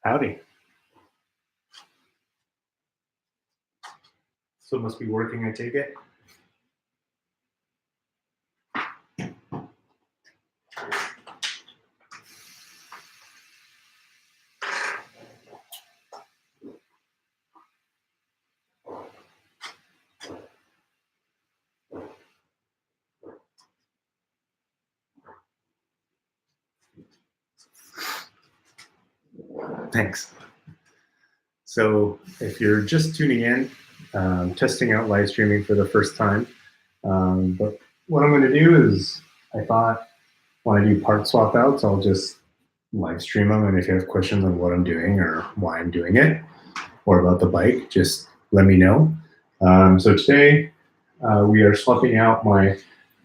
Howdy. So it must be working, I take it. Thanks. So if you're just tuning in, testing out live streaming for the first time, but what I'm going to do is, I thought when I do part swap outs, I'll just live stream them, and if you have questions on what I'm doing or why I'm doing it, or about the bike, just let me know. So today we are swapping out my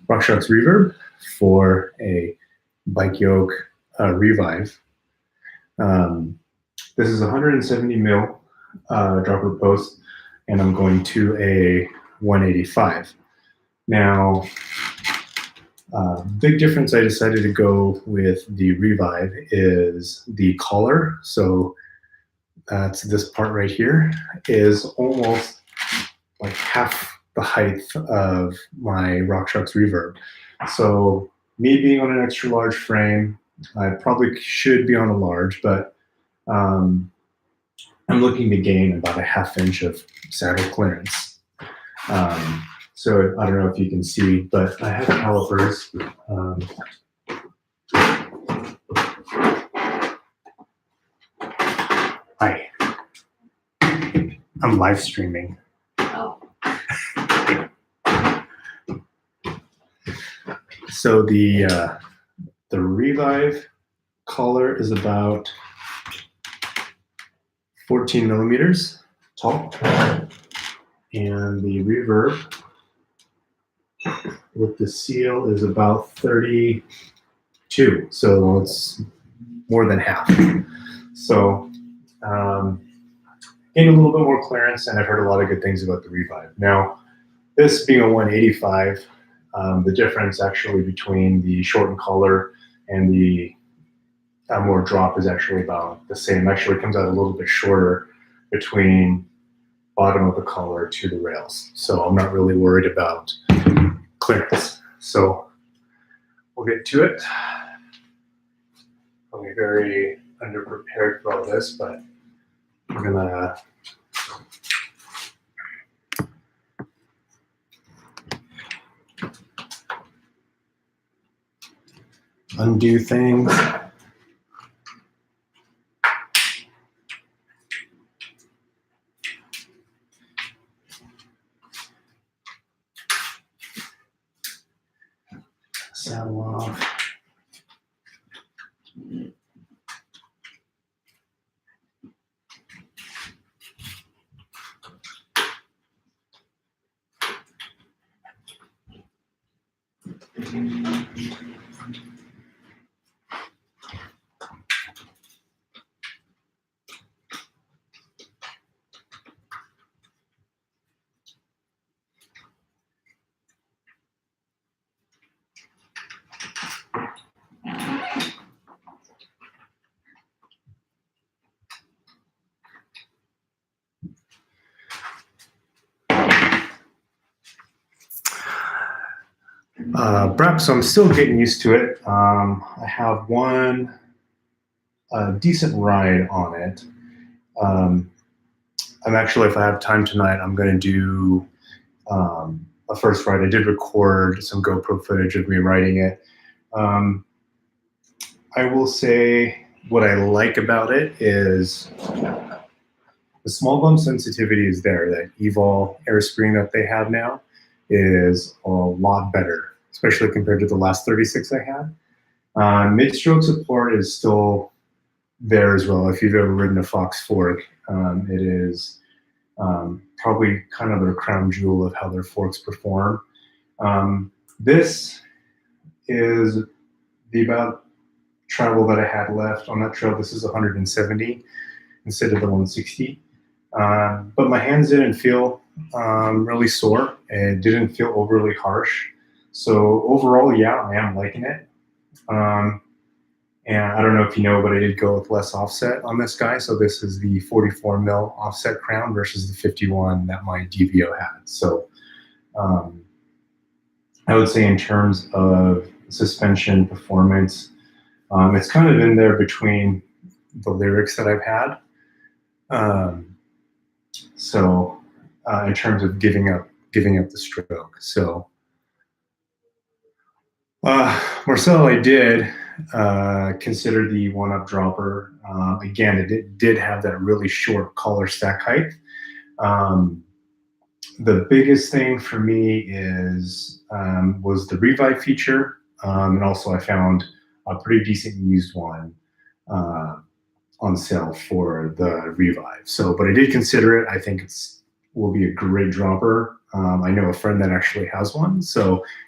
Rockshox Reverb for a Bike Yoke Revive. This is 170 mil dropper post, and I'm going to a 185. Now, big difference I decided to go with the Revive is the collar. So that's this part right here, is almost like half the height of my Rockshox Reverb. So me being on an extra large frame, I probably should be on a large, but I'm looking to gain about a ½ inch of saddle clearance. So I don't know if you can see, but I have calipers. Hi, I'm live streaming. Oh. So the Revive collar is about 14 millimeters tall, and the Reverb with the seal is about 32, so it's more than half. So gained a little bit more clearance, and I've heard a lot of good things about the Revive. Now, this being a 185, the difference actually between the shortened collar and the more drop is actually about the same. Actually, it comes out a little bit shorter between bottom of the collar to the rails. So I'm not really worried about clearance. So we'll get to it. I'll be very underprepared for all this, but I'm gonna undo things. Saddle off. So I'm still getting used to it. I have one decent ride on it. I'm actually, if I have time tonight, I'm going to do a first ride. I did record some GoPro footage of me riding it. I will say what I like about it is the small bump sensitivity is there. That Evol air spring that they have now is a lot better, especially compared to the last 36 I had. Mid-stroke support is still there as well. If you've ever ridden a Fox fork, it is probably kind of their crown jewel of how their forks perform. This is the about travel that I had left on that trail. This is 170 instead of the 160. But my hands didn't feel really sore. It didn't feel overly harsh. So overall, yeah, I am liking it. And I don't know if you know, but I did go with less offset on this guy. So this is the 44 mil offset crown versus the 51 that my DVO had. So I would say in terms of suspension performance, it's kind of in there between the lyrics that I've had. In terms of giving up the stroke. So Marcel, I did consider the one-up dropper. Again, it did have that really short collar stack height. The biggest thing for me was the Revive feature, and also I found a pretty decent used one on sale for the Revive. So, but I did consider it. I think will be a great dropper. I know a friend that actually has one,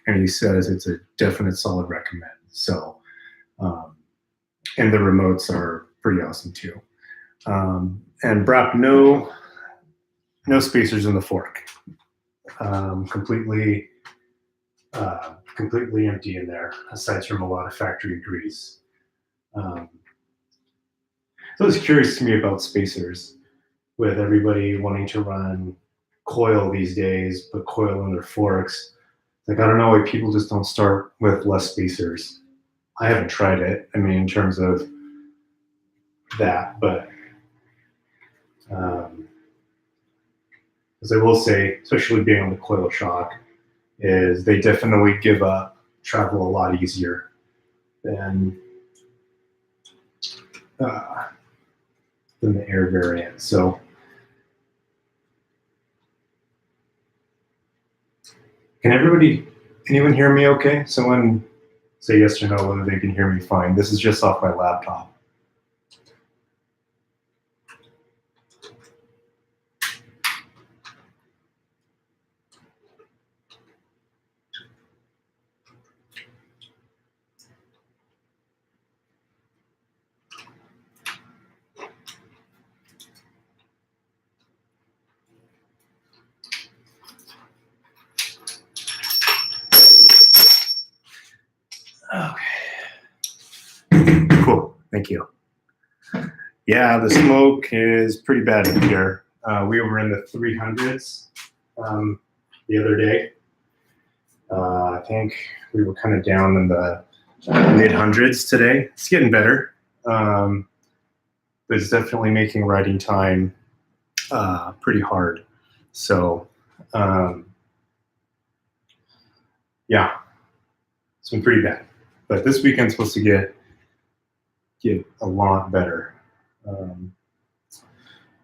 and he says it's a definite solid recommend. So, and the remotes are pretty awesome too. And Brap, no spacers in the fork. Completely empty in there, aside from a lot of factory grease. So it was curious to me about spacers, with everybody wanting to run coil these days, put coil in their forks. Like, I don't know why people just don't start with less spacers. I haven't tried it, I mean, in terms of that, but as I will say, especially being on the coil shock, is they definitely give up travel a lot easier than the air variant. So can anyone hear me okay? Someone say yes or no whether they can hear me fine. This is just off my laptop. Okay. Cool. Thank you. Yeah, the smoke is pretty bad in here. We were in the 300s the other day. I think we were kind of down in the mid-hundreds today. It's getting better, but it's definitely making riding time pretty hard. So, yeah, it's been pretty bad. But this weekend's supposed to get a lot better.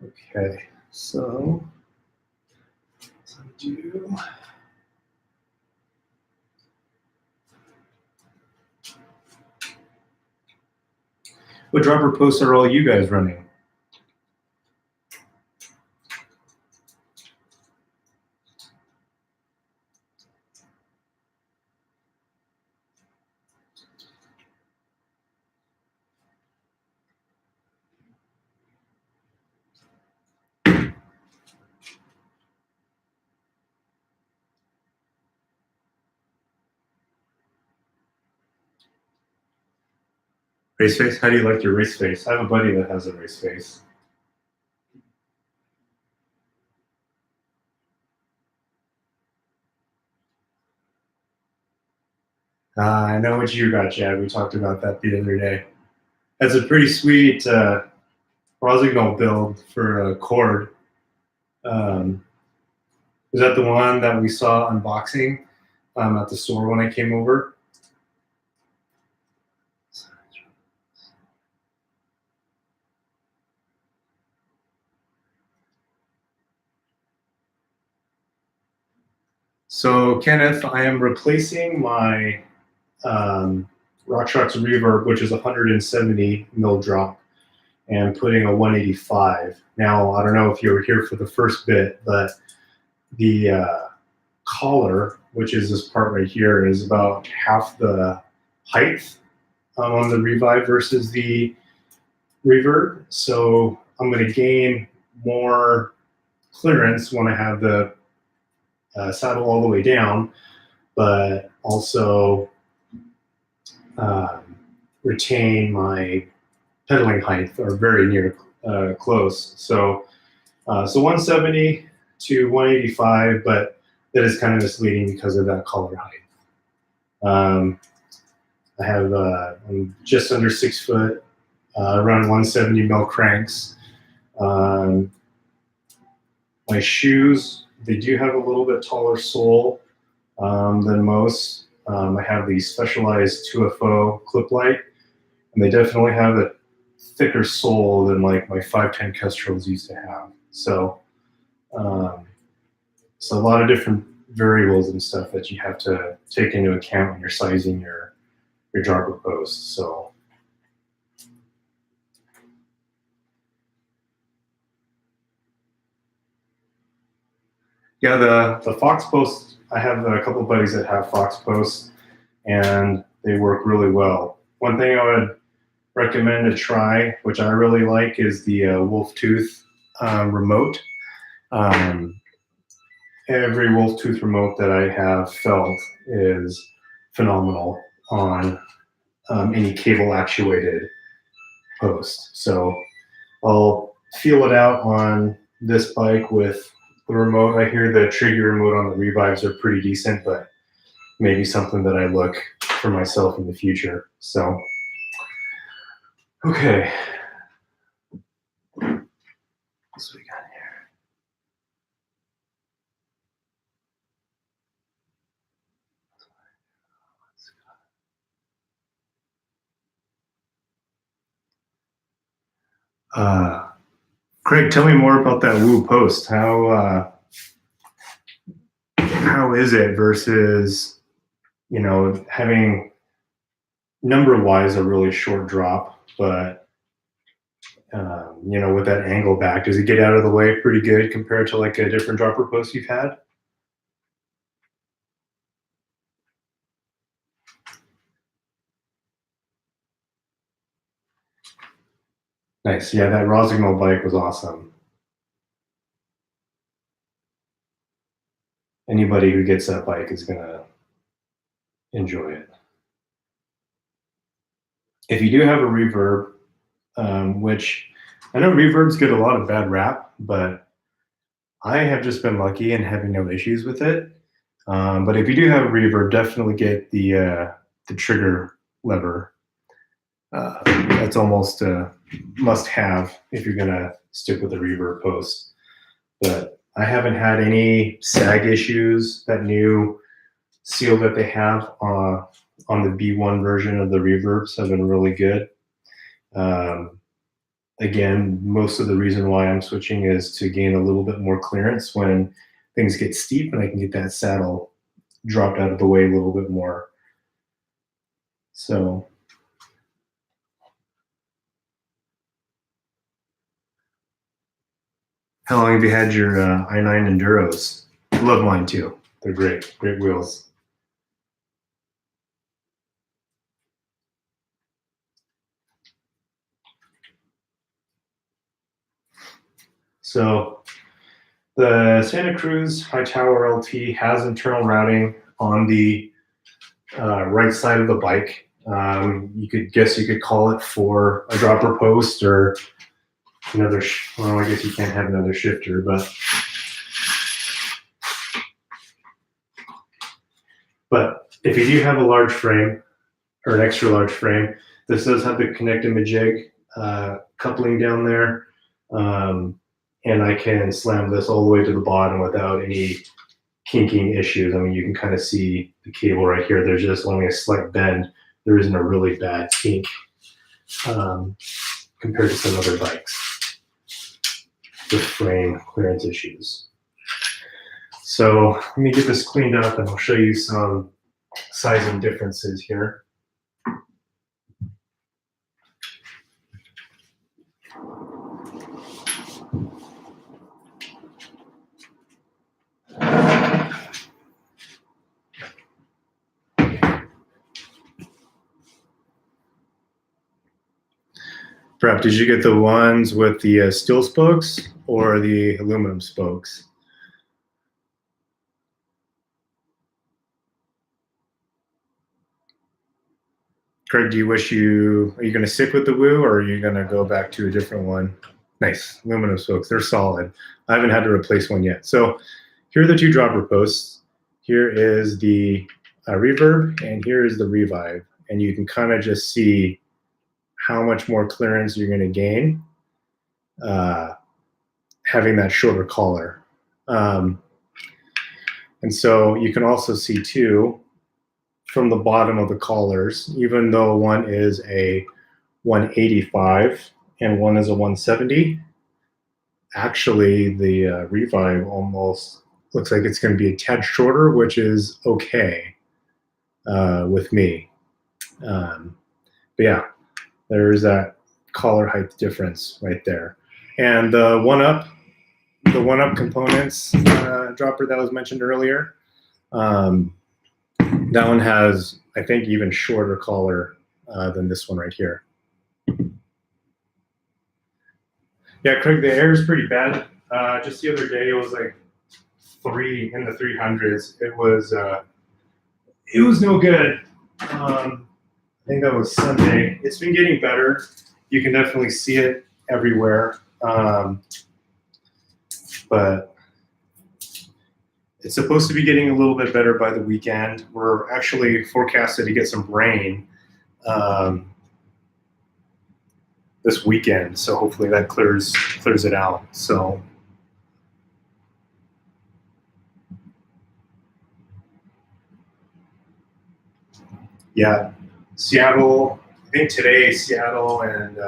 Okay, so do. What dropper posts are all you guys running? Race face? How do you like your race face? I have a buddy that has a race face. I know what you got, Chad. We talked about that the other day. That's a pretty sweet Rosignol build for a cord. Is that the one that we saw unboxing at the store when I came over? So, Kenneth, I am replacing my Rockshox Reverb, which is 170 mil drop, and putting a 185. Now, I don't know if you were here for the first bit, but the collar, which is this part right here, is about half the height on the Revive versus the Reverb. So I'm going to gain more clearance when I have the saddle all the way down, but also retain my pedaling height or very near close. So 170 to 185, but that is kind of misleading because of that collar height. I have I'm just under 6 foot, around 170 mil cranks. My shoes, they do have a little bit taller sole than most. I have the Specialized 2FO clip light, and they definitely have a thicker sole than like my 510 Kestrels used to have. So a lot of different variables and stuff that you have to take into account when you're sizing your dropper posts. So yeah, the Fox posts, I have a couple of buddies that have Fox posts, and they work really well. One thing I would recommend to try, which I really like, is the Wolf Tooth remote. Every Wolf Tooth remote that I have felt is phenomenal on any cable actuated post. So I'll feel it out on this bike with the remote. I hear the trigger remote on the Revives are pretty decent, but maybe something that I look for myself in the future. So, okay. What's we got here? Craig, tell me more about that Woo post. How is it versus, you know, having number-wise a really short drop, but you know, with that angle back, does it get out of the way pretty good compared to like a different dropper post you've had? Nice. Yeah, that Rosignol bike was awesome. Anybody who gets that bike is gonna enjoy it. If you do have a reverb, which I know reverbs get a lot of bad rap, but I have just been lucky and having no issues with it. But if you do have a reverb, definitely get the trigger lever. That's almost a must-have if you're gonna stick with the reverb post. But I haven't had any sag issues. That new seal that they have on the B1 version of the reverbs have been really good. Again, most of the reason why I'm switching is to gain a little bit more clearance when things get steep, and I can get that saddle dropped out of the way a little bit more. So how long have you had your i9 Enduros? I love mine too. They're great wheels. So the Santa Cruz High Tower LT has internal routing on the right side of the bike. You could call it for a dropper post or another, well, I guess you can't have another shifter, but if you do have a large frame or an extra large frame, this does have the connect-a-majig coupling down there. And I can slam this all the way to the bottom without any kinking issues. I mean, you can kind of see the cable right here. There's just only a slight bend. There isn't a really bad kink compared to some other bikes with frame clearance issues. So let me get this cleaned up and I'll show you some sizing differences here. Prep, did you get the ones with the steel spokes or the aluminum spokes? Craig, do you wish are you going to stick with the Woo, or are you going to go back to a different one? Nice, aluminum spokes, they're solid. I haven't had to replace one yet. So here are the two dropper posts. Here is the Reverb, and here is the Revive. And you can kind of just see how much more clearance you're going to gain having that shorter collar. And so you can also see too, from the bottom of the collars, even though one is a 185 and one is a 170, actually the Revive almost looks like it's going to be a tad shorter, which is okay with me. But yeah, there's that collar height difference right there. And the one up components dropper that was mentioned earlier, that one has, I think, even shorter collar than this one right here. Yeah, Craig, the air is pretty bad. Just the other day, it was like 3 in the 300s. It was no good. I think that was Sunday. It's been getting better. You can definitely see it everywhere. But it's supposed to be getting a little bit better by the weekend. We're actually forecasted to get some rain this weekend, so hopefully that clears it out. So yeah, Seattle, I think today Seattle and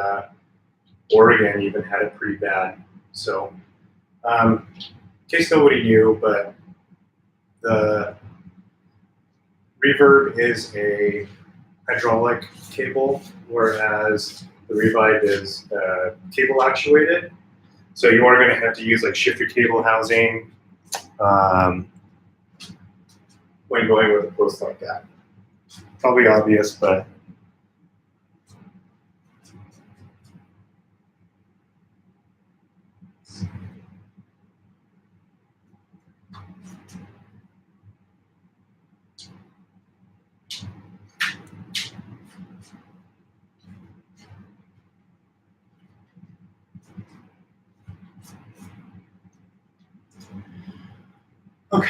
Oregon even had it pretty bad. So in case nobody knew, but the Reverb is a hydraulic cable, whereas the Revive is cable actuated. So you are going to have to use like shifter cable housing when going with a post like that. Probably obvious, but okay.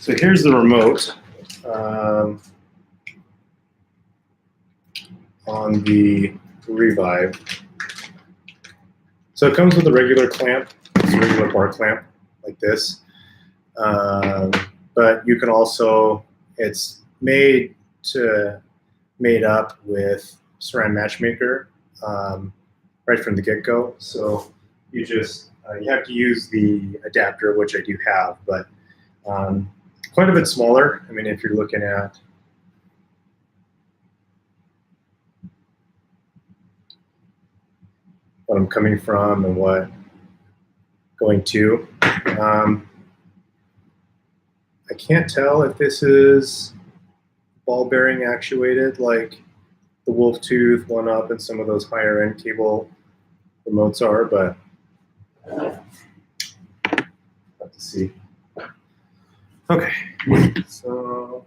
So here's the remote on the Revive. So it comes with a regular clamp. It's a regular bar clamp like this. But you can also, it's made up with Saran Matchmaker right from the get-go. So you just, you have to use the adapter, which I do have, but quite a bit smaller. I mean, if you're looking at what I'm coming from and what going to, I can't tell if this is ball bearing actuated like the Wolf Tooth, One Up, and some of those higher end cable remotes are, but have to see. Okay, so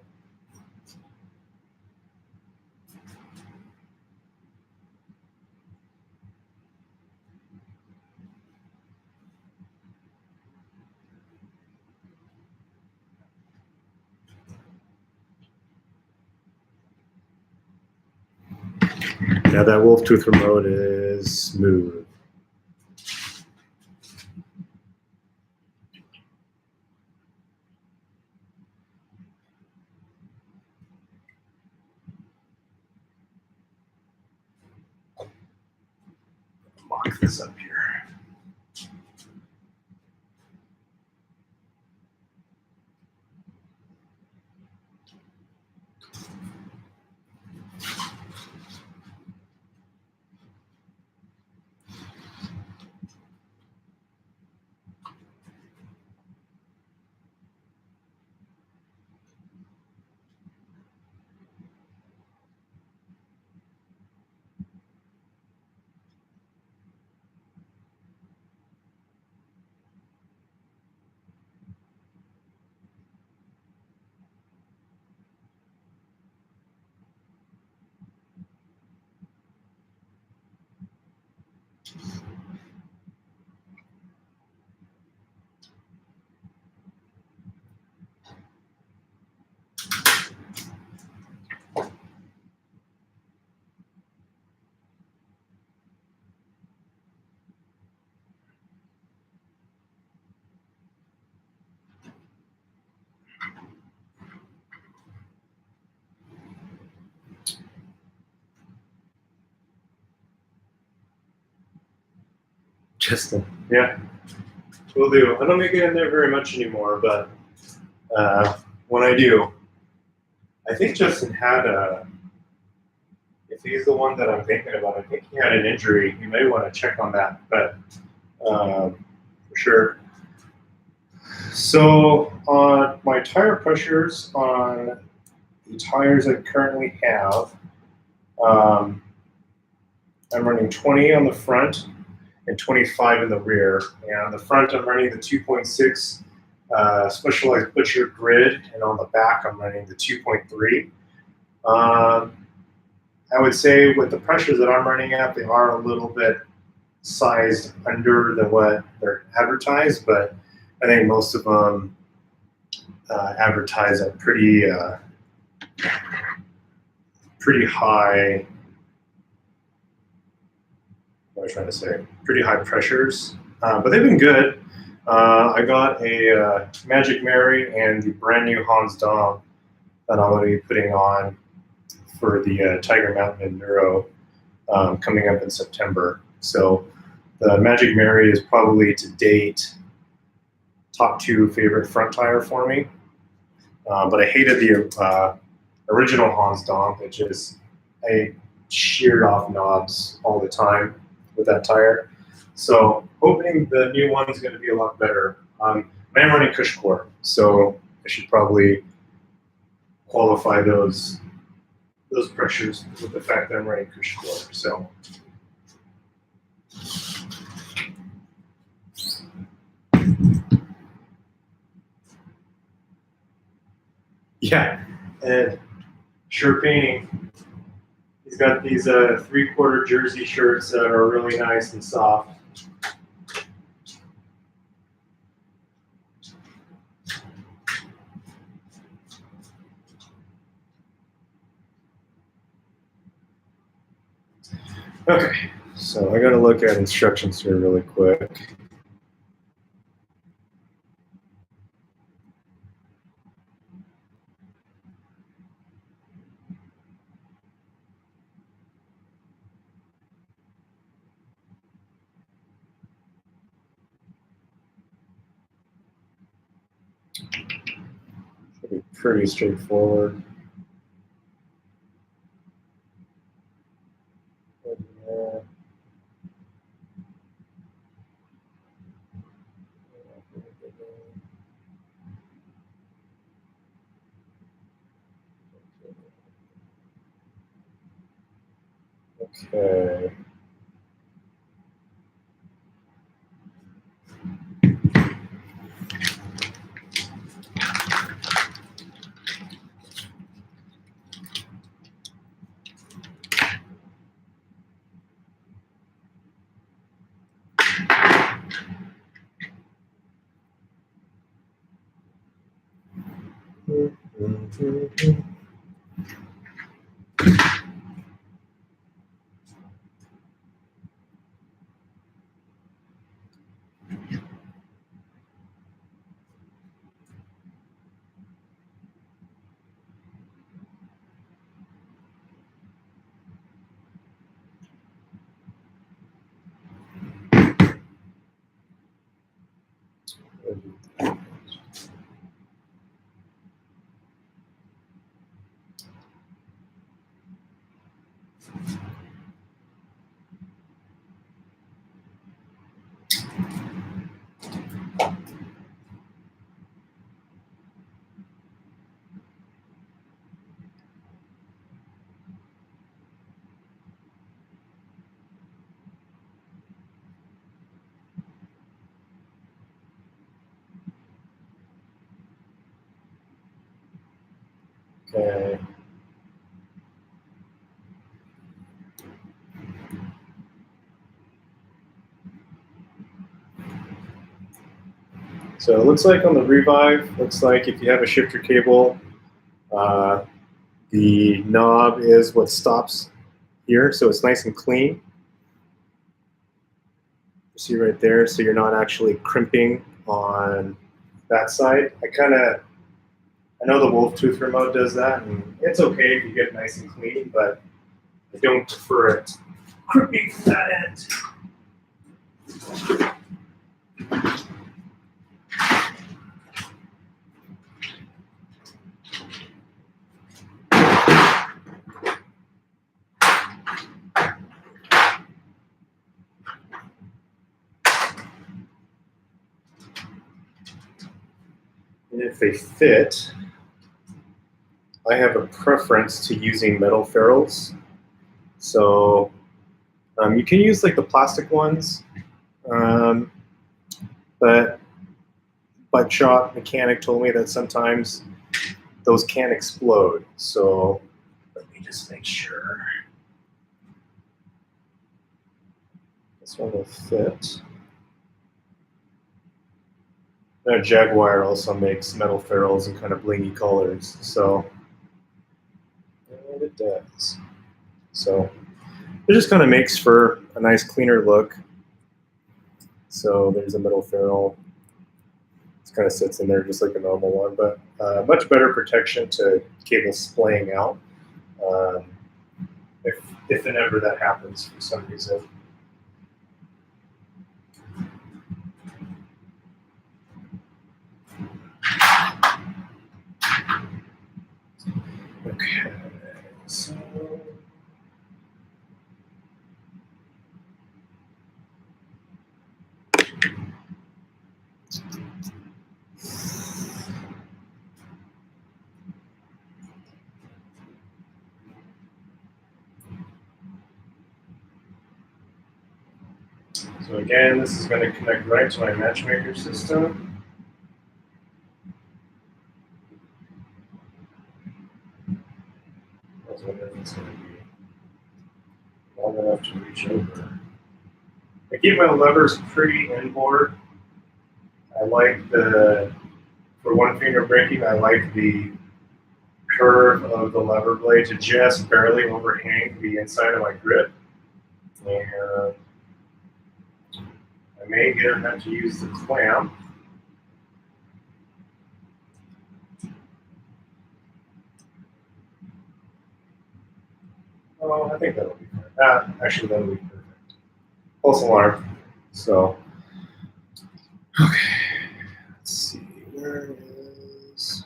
yeah, that Wolf Tooth remote is smooth. Lock this up here. Justin. Yeah, will do. I don't make it in there very much anymore, but when I do, I think Justin had a. If he's the one that I'm thinking about, I think he had an injury. You may want to check on that, but for sure. So on my tire pressures on the tires I currently have, I'm running 20 on the front and 25 in the rear. And on the front, I'm running the 2.6 Specialized Butcher grid, and on the back, I'm running the 2.3. I would say with the pressures that I'm running at, they are a little bit sized under than what they're advertised, but I think most of them advertise at pretty high. What was I trying to say? Pretty high pressures, but they've been good. I got a Magic Mary and the brand new Hans Dom that I'm going to be putting on for the Tiger Mountain Enduro coming up in September. So the Magic Mary is probably to date top 2 favorite front tire for me. But I hated the original Hans Dom, which is I sheared off knobs all the time with that tire. So hoping the new one is going to be a lot better. I'm running Cush Core, so I should probably qualify those pressures with the fact that I'm running Cush Core. So yeah, and shirt painting. He's got these 3/4 jersey shirts that are really nice and soft. Okay, so I got to look at instructions here really quick. Should be pretty straightforward. Okay. Okay. So it looks like on the Revive, looks like if you have a shifter cable, the knob is what stops here, so it's nice and clean. You see right there, so you're not actually crimping on that side. I know the Wolf Tooth remote does that, and it's okay if you get it nice and clean, but I don't prefer it crimping from that end. And if they fit, I have a preference to using metal ferrules. So you can use like the plastic ones, but Bike Shop mechanic told me that sometimes those can explode. So let me just make sure. This one will fit. Now, Jaguar also makes metal ferrules in kind of blingy colors, so and it does. So it just kind of makes for a nice, cleaner look. So there's a metal ferrule. It kind of sits in there just like a normal one, but much better protection to cables splaying out if and ever that happens for some reason. Okay, so again, this is going to connect right to my matchmaker system. I was wondering if it's going to be long enough to reach over. I keep my levers pretty inboard. I like the, for one finger braking, I like the curve of the lever blade to just barely overhang the inside of my grip. And I may have to use the clamp. Oh, I think that'll be fine. Actually, that'll be perfect. False alarm. So, okay. Let's see. Where is.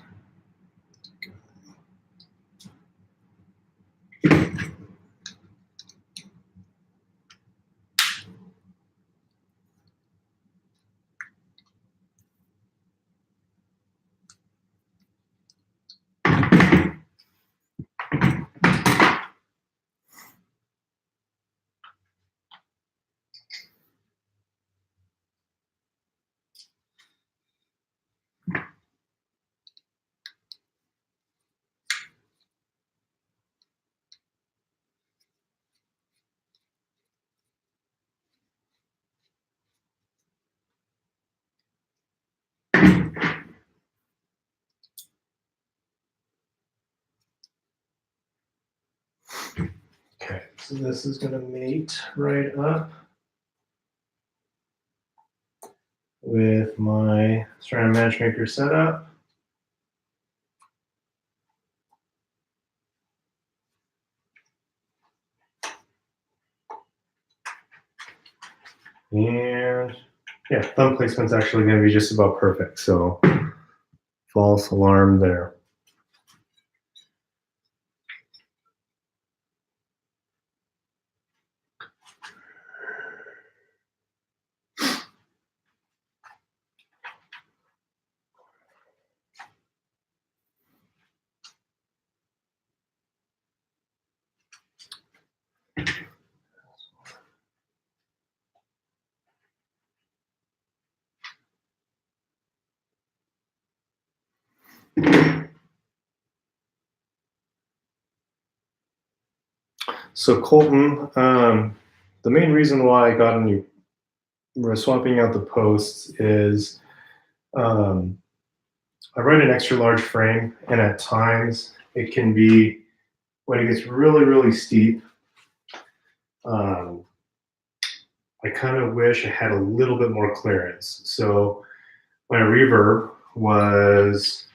Okay, so this is going to mate right up with my Strand Matchmaker setup. And yeah, thumb placement's actually going to be just about perfect. So false alarm there. So Colton, the main reason why I got a new, we're swapping out the posts is I run an extra large frame, and at times it can be, when it gets really, really steep, I kind of wish I had a little bit more clearance. So my reverb was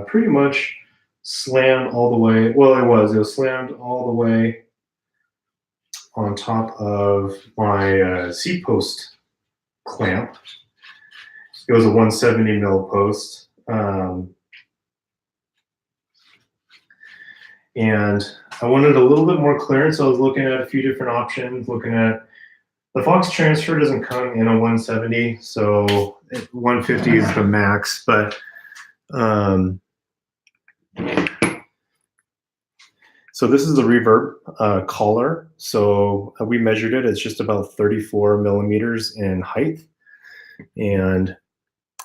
pretty much slammed all the way. Well, it was slammed all the way on top of my seat post clamp. It was a 170 mil post. And I wanted a little bit more clearance. So I was looking at a few different options, looking at the Fox transfer doesn't come in a 170, so 150 is the max, but so this is the Reverb Collar. So we measured it. It's just about 34 millimeters in height. And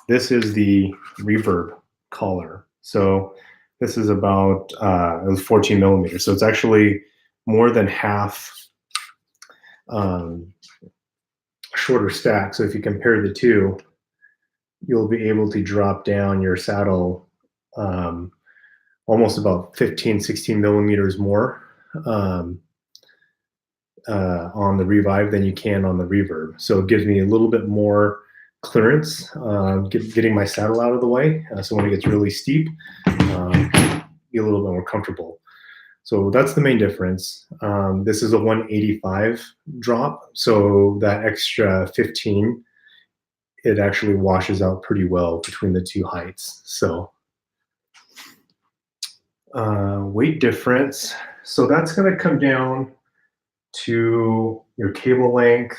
this is the Reverb Collar. So this is about, it was 14 millimeters. So it's actually more than half shorter stack. So if you compare the two, you'll be able to drop down your saddle almost about 15, 16 millimeters more on the Revive than you can on the Reverb. So it gives me a little bit more clearance, getting my saddle out of the way. So when it gets really steep, be a little bit more comfortable. So that's the main difference. This is a 185 drop, so that extra 15, it actually washes out pretty well between the two heights. So weight difference. So that's going to come down to your cable length.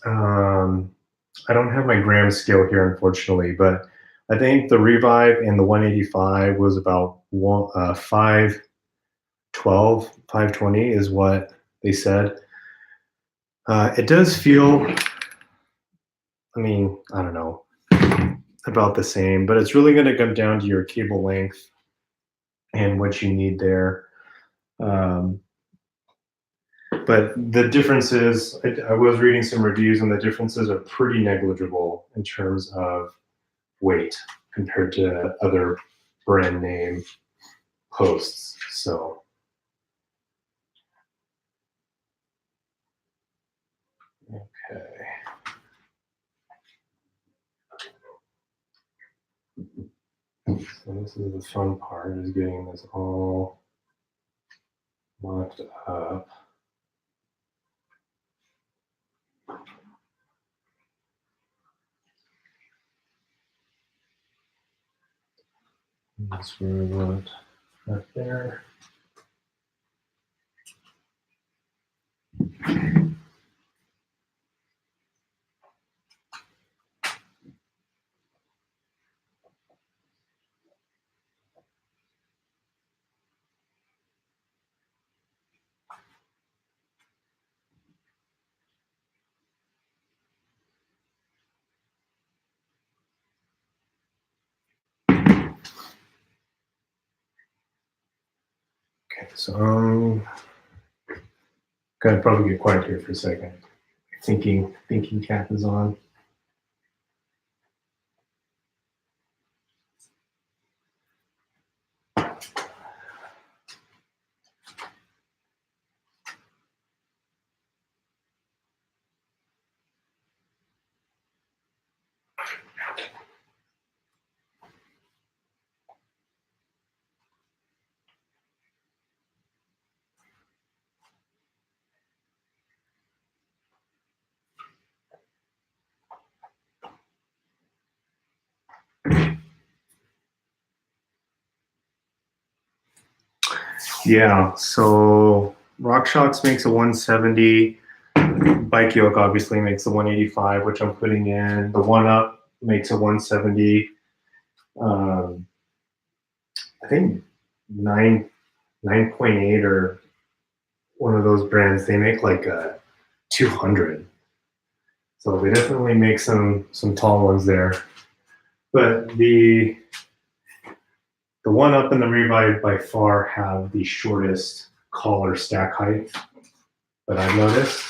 I don't have my gram scale here, unfortunately, but I think the Revive and the 185 was about 512, 520 is what they said. It does feel, I mean, I don't know, about the same, but it's really going to come down to your cable length and what you need there. But the difference is, I was reading some reviews, and the differences are pretty negligible in terms of weight compared to other brand name posts. So okay. So this is the fun part, is getting this all locked up. That's where we want right there. Okay, so gonna probably get quiet here for a second. Thinking cap is on. Yeah, so Rockshox makes a 170. Bike Yoke obviously makes a 185, which I'm putting in. The One Up makes a 170. I think 9.8 or one of those brands, they make like a 200. So they definitely make some tall ones there. But the One Up and the Revive by far have the shortest collar stack height that I've noticed.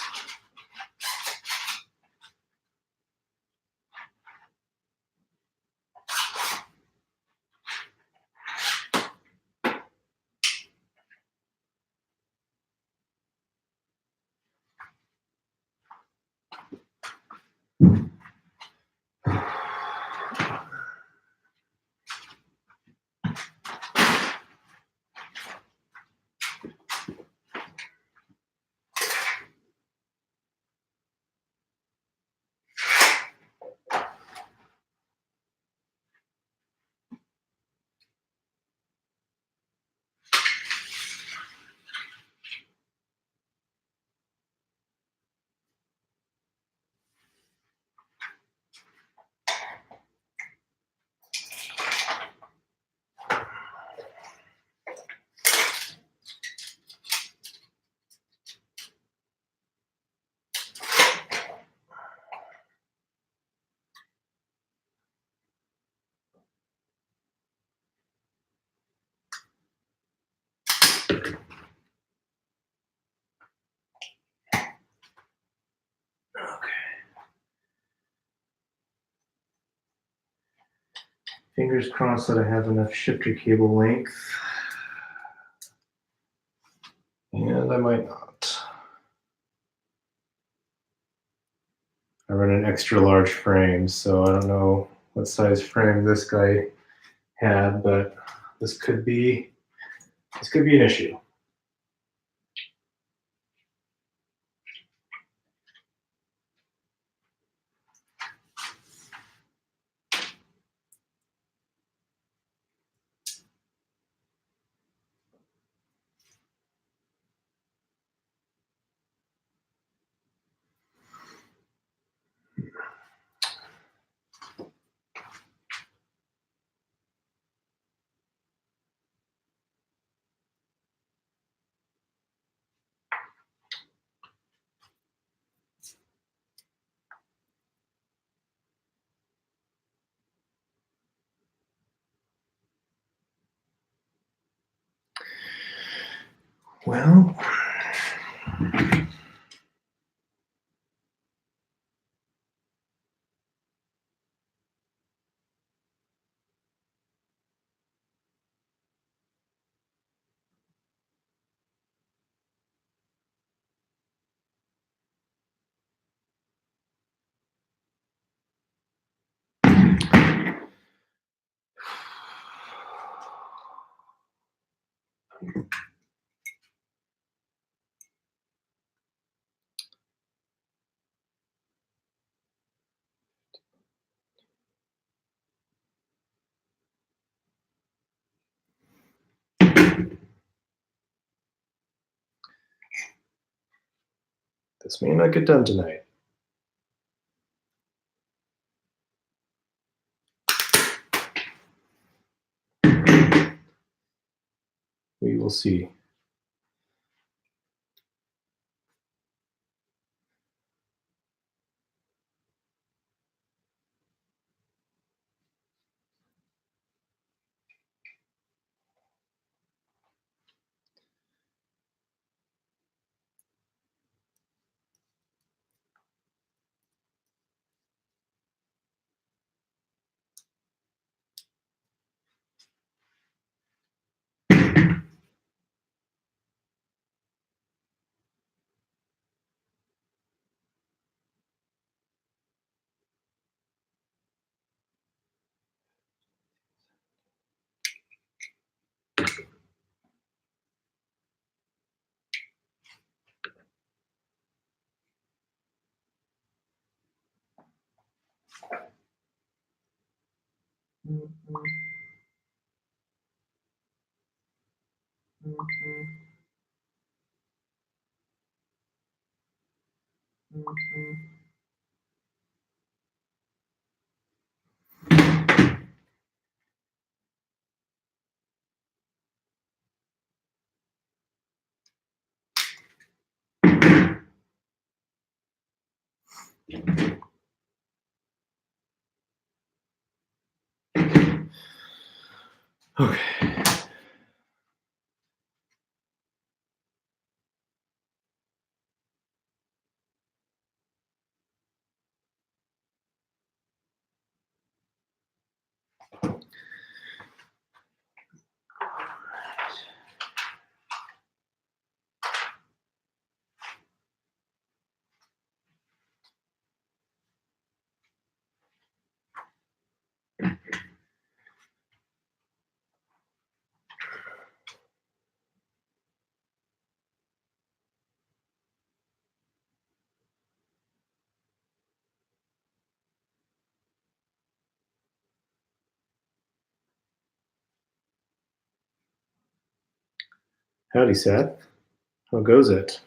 Fingers crossed that I have enough shifter cable length. And I might not. I run an extra large frame, so I don't know what size frame this guy had, but this could be an issue. Well, this may not get done tonight. We will see. Okay. Howdy, Seth. How goes it?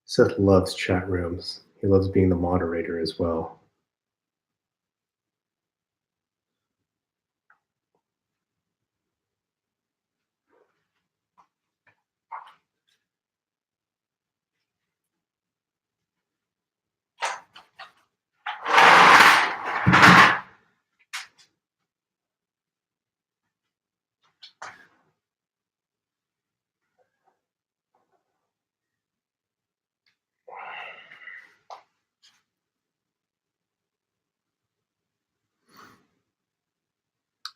Seth loves chat rooms. He loves being the moderator as well.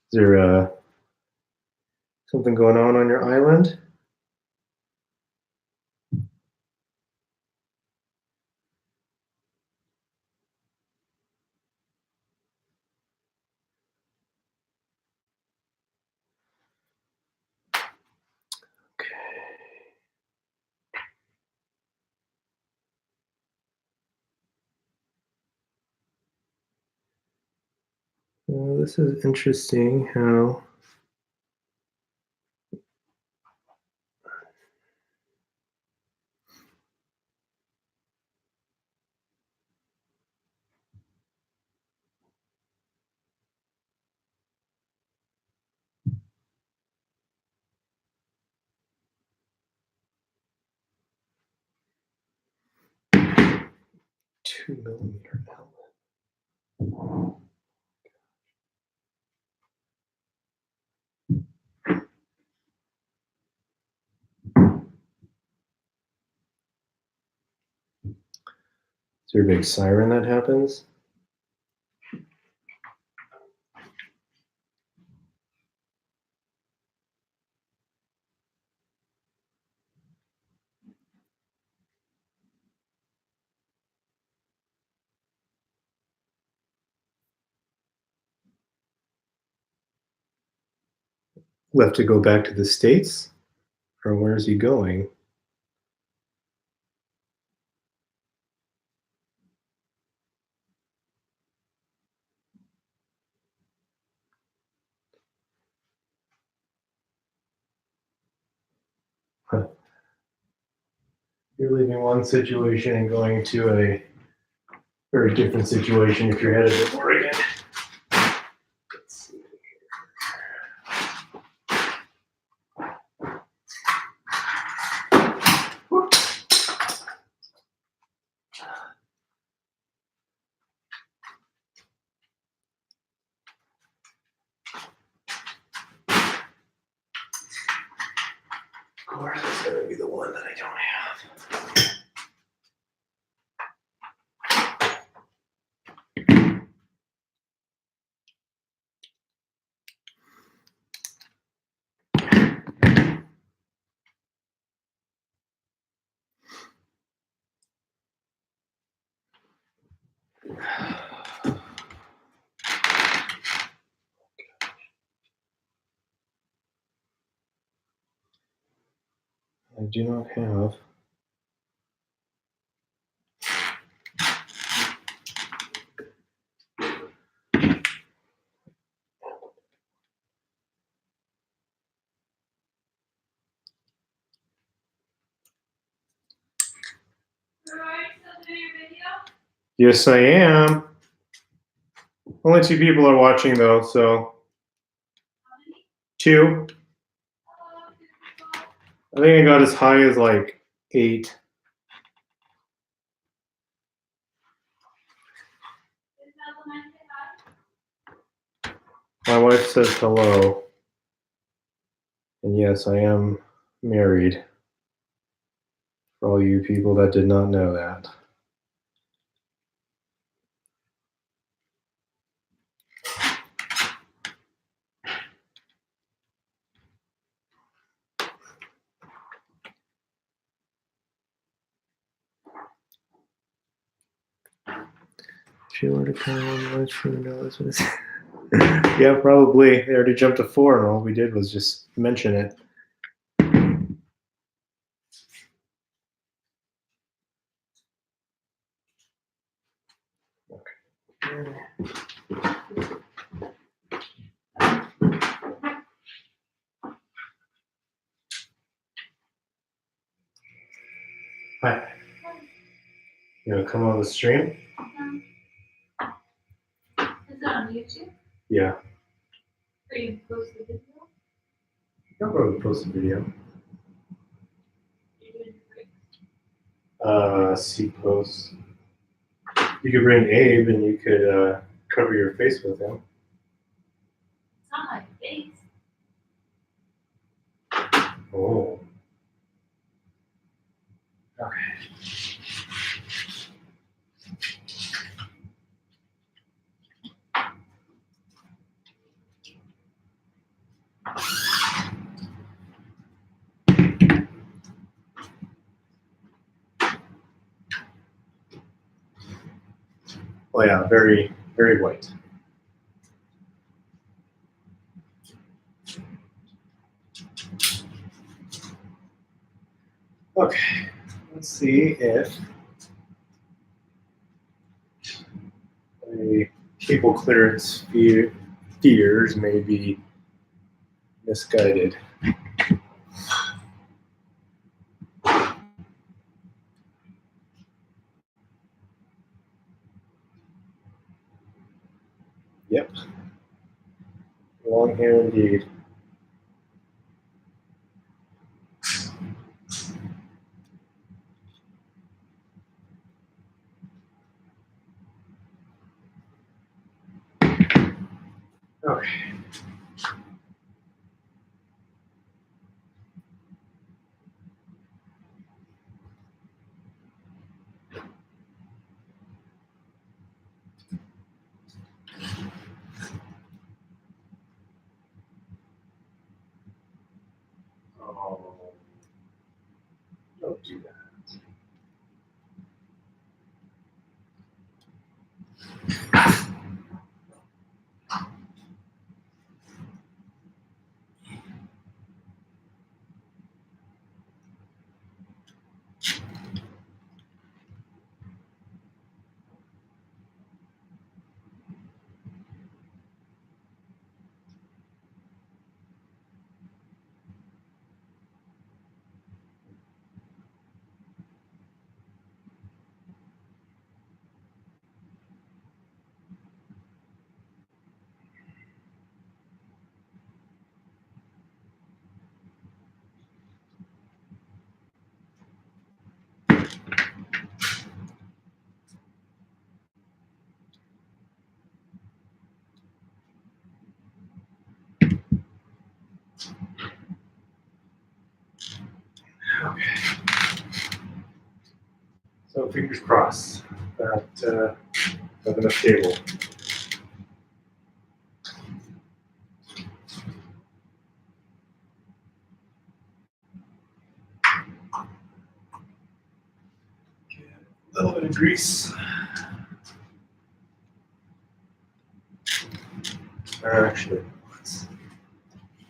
Is there something going on your island? Well, this is interesting how $2 millimeter outlet. Is there a big siren that happens? Left to go back to the States? Or where is he going? Huh. You're leaving one situation and going to a very different situation if you're headed to Oregon. Let's see. Of course, it's going to be the one that I don't have. I do not have. Yes, I am. Only 2 people are watching though, so. 2. I think I got as high as like 8. My wife says hello. And yes, I am married. For all you people that did not know that. If you were to come on much, who knows what it's. Yeah, probably. They already jumped to 4, and all we did was just mention it. Hi. You want to come on the stream? Is it on YouTube? Yeah. Are you post the video? I'll probably post a video. You're doing great. See posts. You could bring Abe and you could cover your face with him. It's not my face. Oh. Okay. Oh yeah, very, very white. Okay, let's see if a cable clearance fears may be misguided. Yep, long hair indeed. Okay. Oh, don't do that. Okay. So fingers crossed that have enough cable. A little bit of grease. Actually, let's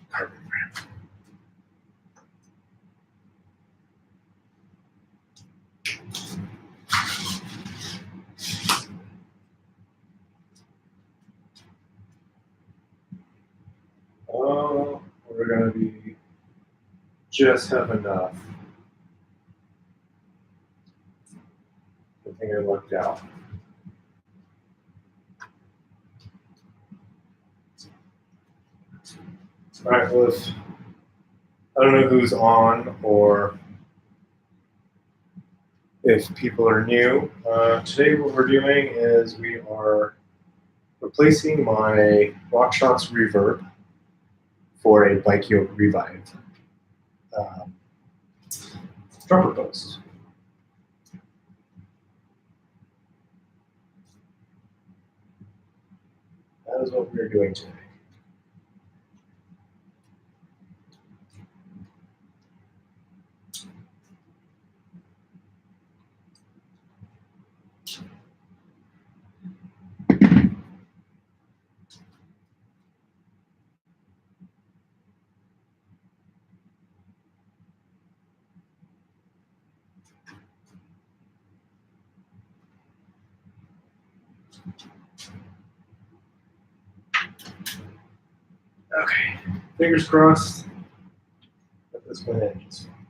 carbon wrap. Oh, we're gonna be just have enough. I think I lucked out. All right, well, if I don't know who's on or if people are new. Today what we're doing is we are replacing my Rockshox Reverb for a Bike Yoke Revive dropper post. That is what we're doing today. Okay, fingers crossed that this went in just fine.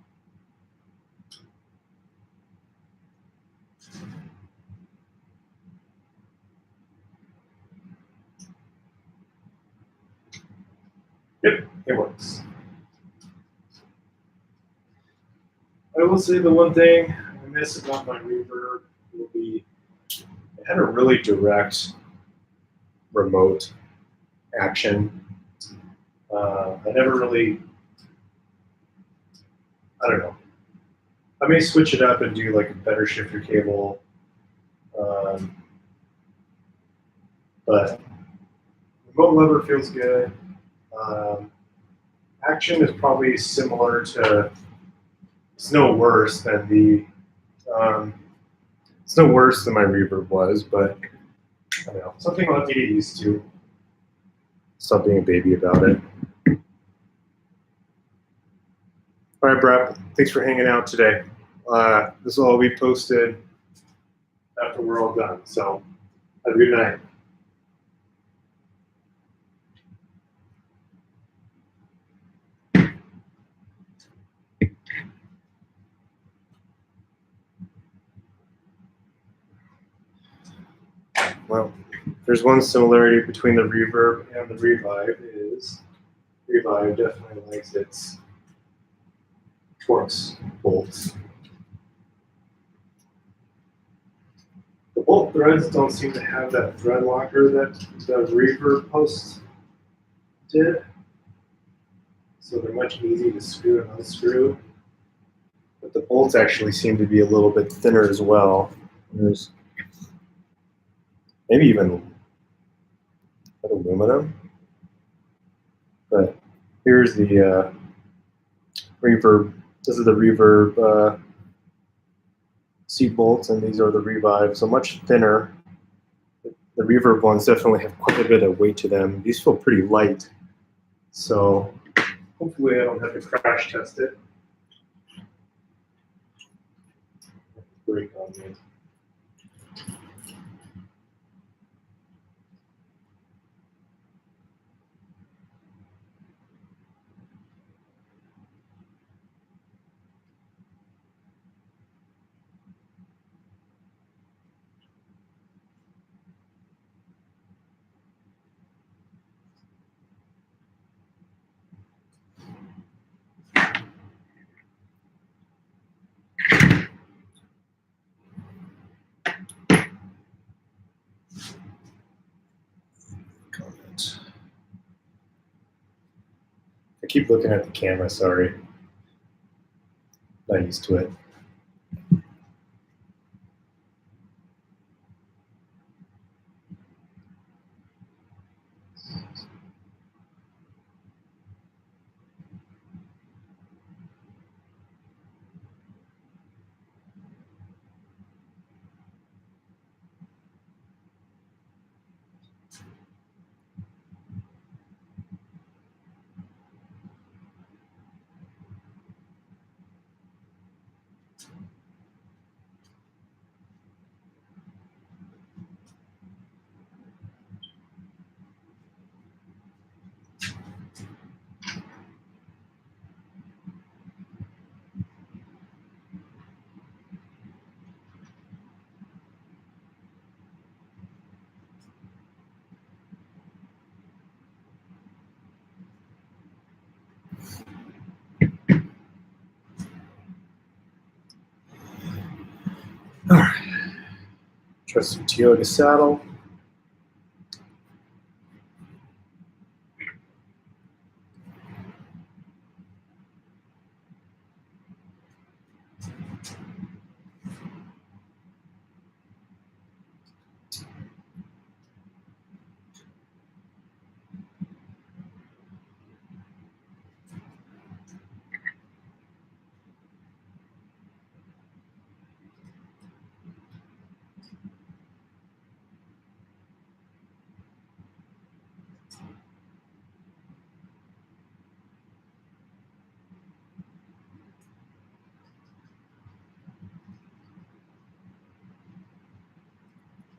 Yep, it works. I will say the one thing I miss about my reverb will be it had a really direct remote action. I never really I don't know. I may switch it up and do like a better shifter cable. But remote lever feels good. Action is probably similar to, it's no worse than it's no worse than my Reverb was, but I don't know, something I'll have to get used to. Stop being a baby about it. All right, Brett, thanks for hanging out today. This will all be posted after we're all done, so have a good night. Well, there's one similarity between the Reverb and the Revive is Revive definitely likes its Torx bolts. The bolt threads don't seem to have that thread locker that the Reverb post did, so they're much easier to screw and unscrew. But the bolts actually seem to be a little bit thinner as well. There's maybe even aluminum. But here's the Reverb. This is the Reverb seat bolts, and these are the Revive, so much thinner. The Reverb ones definitely have quite a bit of weight to them. These feel pretty light, so hopefully I don't have to crash test it. Break on me. I keep looking at the camera, sorry. Not used to it. All right. Trusty Toyota saddle.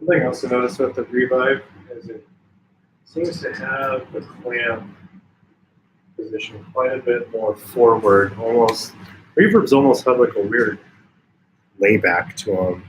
Something else to notice about the Revive is it seems to have the clamp position quite a bit more forward. Almost, Reverbs almost have like a weird layback to them.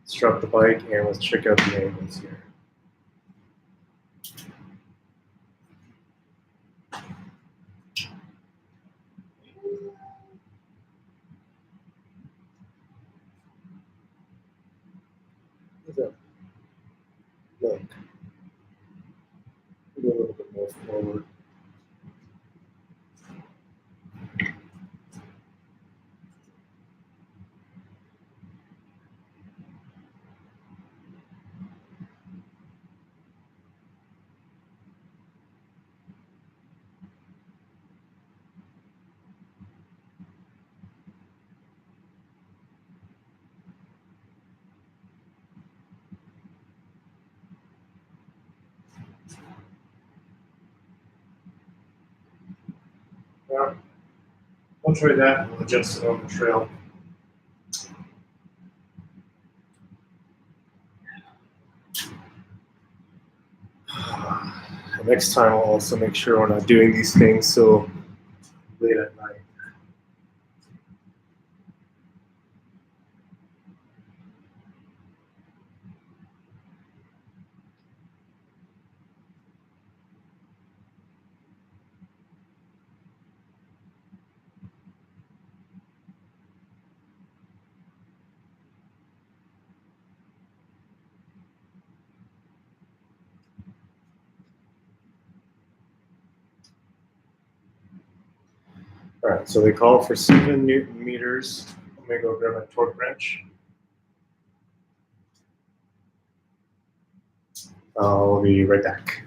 Strut the bike, and let's check out the angles here. Look. Maybe a little bit more forward. Yeah, I'll try that and we'll adjust it on the trail. Next time I'll also make sure we're not doing these things so late at night. All right, so they call for 7 Newton meters. I'm gonna go grab my torque wrench. I'll be right back.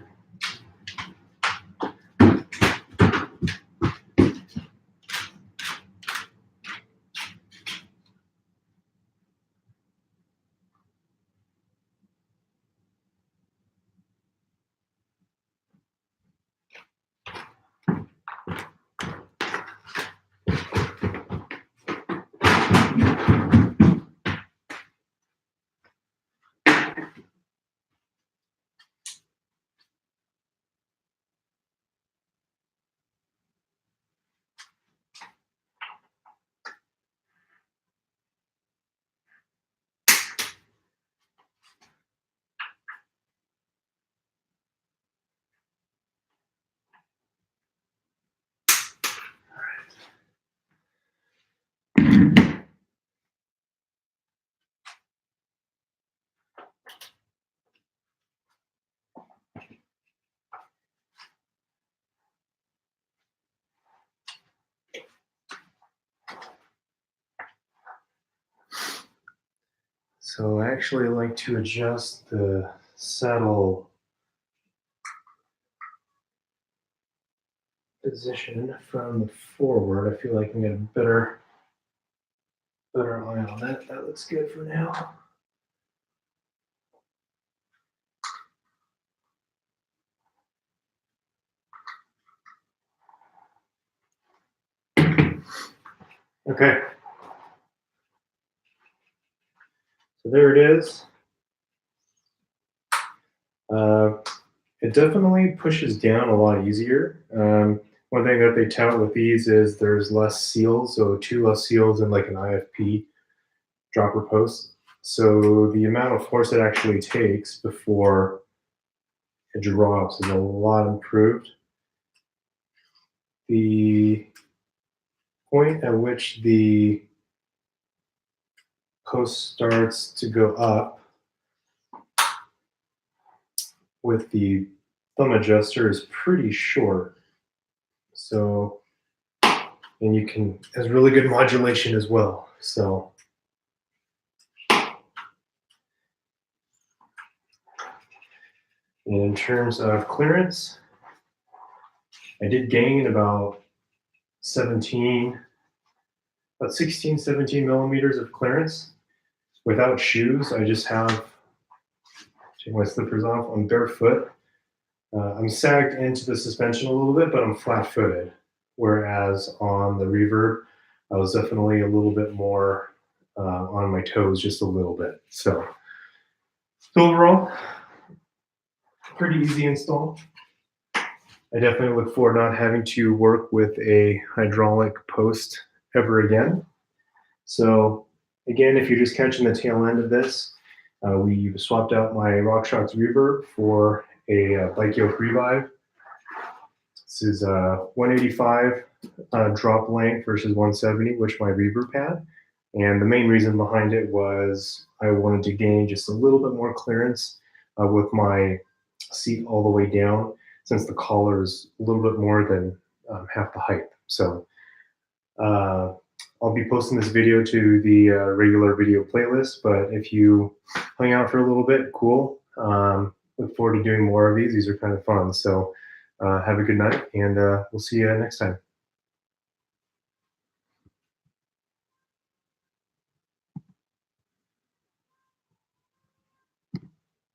So I actually like to adjust the saddle position from the forward. I feel like I can get a better eye on that. That looks good for now. Okay. So there it is. It definitely pushes down a lot easier. One thing that they tout with these is there's less seals, so 2 less seals in like an IFP dropper post. So the amount of force it actually takes before it drops is a lot improved. The point at which the post starts to go up with the thumb adjuster is pretty short. So, and you can, has really good modulation as well. So, and in terms of clearance, I did gain about 16, 17 millimeters of clearance without shoes. I just have, take my slippers off, I'm barefoot. I'm sagged into the suspension a little bit, but I'm flat-footed. Whereas on the Reverb, I was definitely a little bit more on my toes, just a little bit. So overall, pretty easy install. I definitely look forward to not having to work with a hydraulic post ever again. So again, if you're just catching the tail end of this, we swapped out my Rockshox Reverb for a Bike Yoke Revive. This is 185 drop length versus 170, which my reverb had. And the main reason behind it was I wanted to gain just a little bit more clearance with my seat all the way down, since the collar is a little bit more than half the height. So I'll be posting this video to the regular video playlist, but if you hang out for a little bit, cool. Look forward to doing more of these. These are kind of fun. So have a good night, and we'll see you next time.